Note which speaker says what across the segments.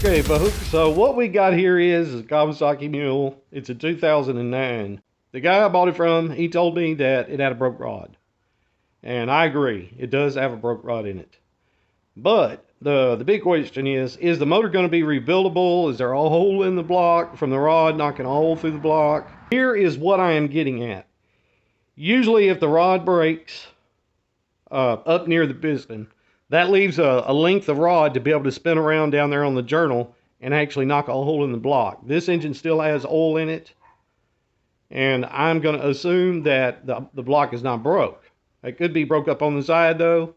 Speaker 1: Okay, folks, so what we got here is a Kawasaki mule. It's a 2009. The guy I bought it from, he told me that it had a broke rod. And I agree, it does have a broke rod in it. But the big question is the motor going to be rebuildable? Is there a hole in the block from the rod knocking a hole through the block? Here is what I am getting at. Usually if the rod breaks up near the piston, that leaves a length of rod to be able to spin around down there on the journal and actually knock a hole in the block. This engine still has oil in it, and I'm going to assume that the block is not broke. It could be broke up on the side though.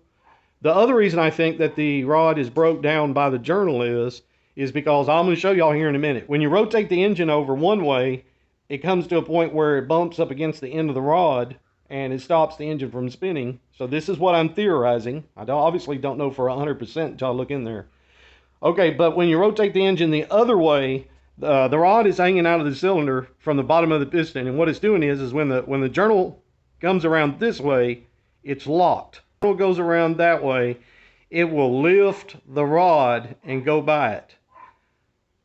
Speaker 1: The other reason I think that the rod is broke down by the journal is because I'm going to show y'all here in a minute. When you rotate the engine over one way, it comes to a point where it bumps up against the end of the rod and it stops the engine from spinning. So this is what I'm theorizing. I obviously don't know for 100% until I look in there. Okay, but when you rotate the engine the other way, the rod is hanging out of the cylinder from the bottom of the piston, and what it's doing is when the journal comes around this way, it's locked. When it goes around that way, it will lift the rod and go by it,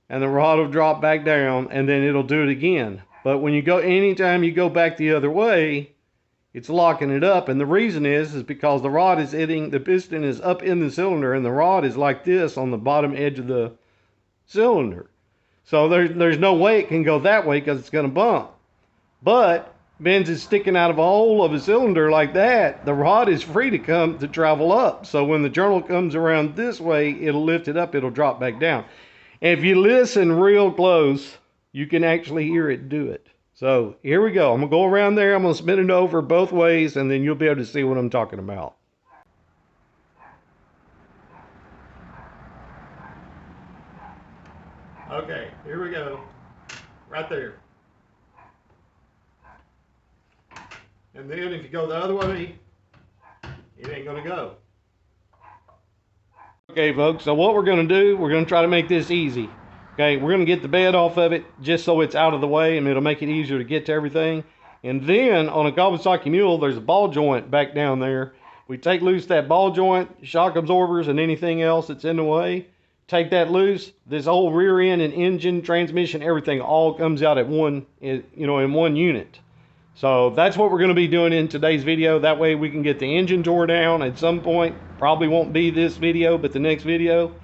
Speaker 1: and the rod will drop back down, and then it'll do it again. But when you go, anytime you go back the other way, it's locking it up, and the reason is because the rod is hitting, the piston is up in the cylinder, and the rod is like this on the bottom edge of the cylinder. So there's no way it can go that way because it's going to bump. But Ben's is sticking out of a hole of a cylinder like that, the rod is free to travel up. So when the journal comes around this way, it'll lift it up, it'll drop back down. And if you listen real close, you can actually hear it do it. So here we go. I'm going to go around there. I'm going to spin it over both ways, and then you'll be able to see what I'm talking about. Okay, here we go. Right there. And then if you go the other way, it ain't going to go. Okay, folks, so what we're going to do, we're going to try to make this easy. Okay, we're going to get the bed off of it just so it's out of the way, and it'll make it easier to get to everything. And then on a Kawasaki mule, there's a ball joint back down there. We take loose that ball joint, shock absorbers, and anything else that's in the way. Take that loose. This whole rear end and engine, transmission, everything all comes out at in one unit. So that's what we're going to be doing in today's video. That way we can get the engine tore down at some point. Probably won't be this video, but the next video.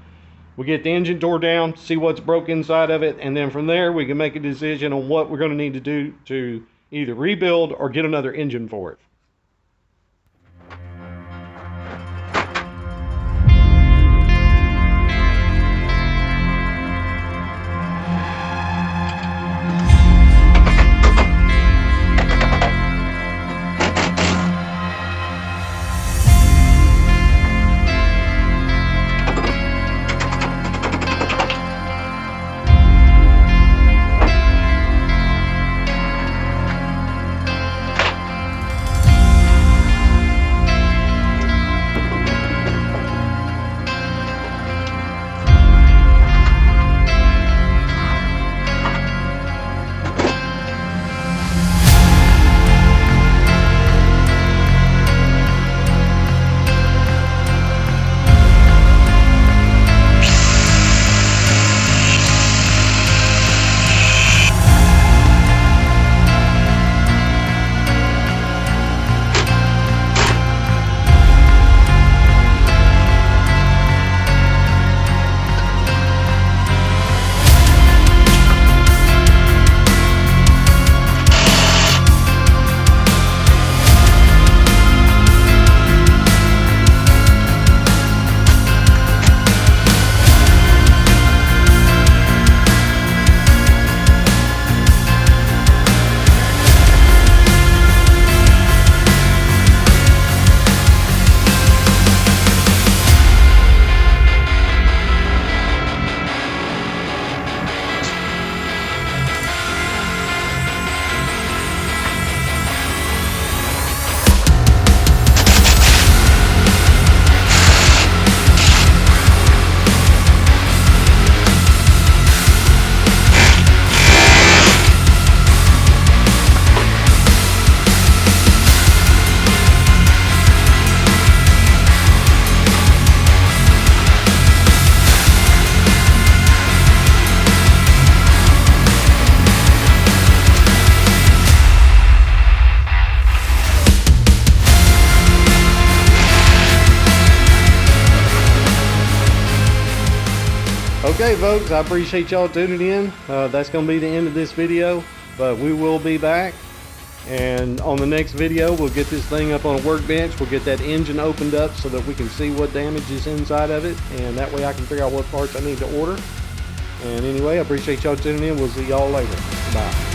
Speaker 1: We get the engine tore down, see what's broke inside of it, and then from there we can make a decision on what we're going to need to do to either rebuild or get another engine for it. Okay, folks, I appreciate y'all tuning in. That's going to be the end of this video, but we will be back. And on the next video, we'll get this thing up on a workbench. We'll get that engine opened up so that we can see what damage is inside of it. And that way I can figure out what parts I need to order. And anyway, I appreciate y'all tuning in. We'll see y'all later. Bye.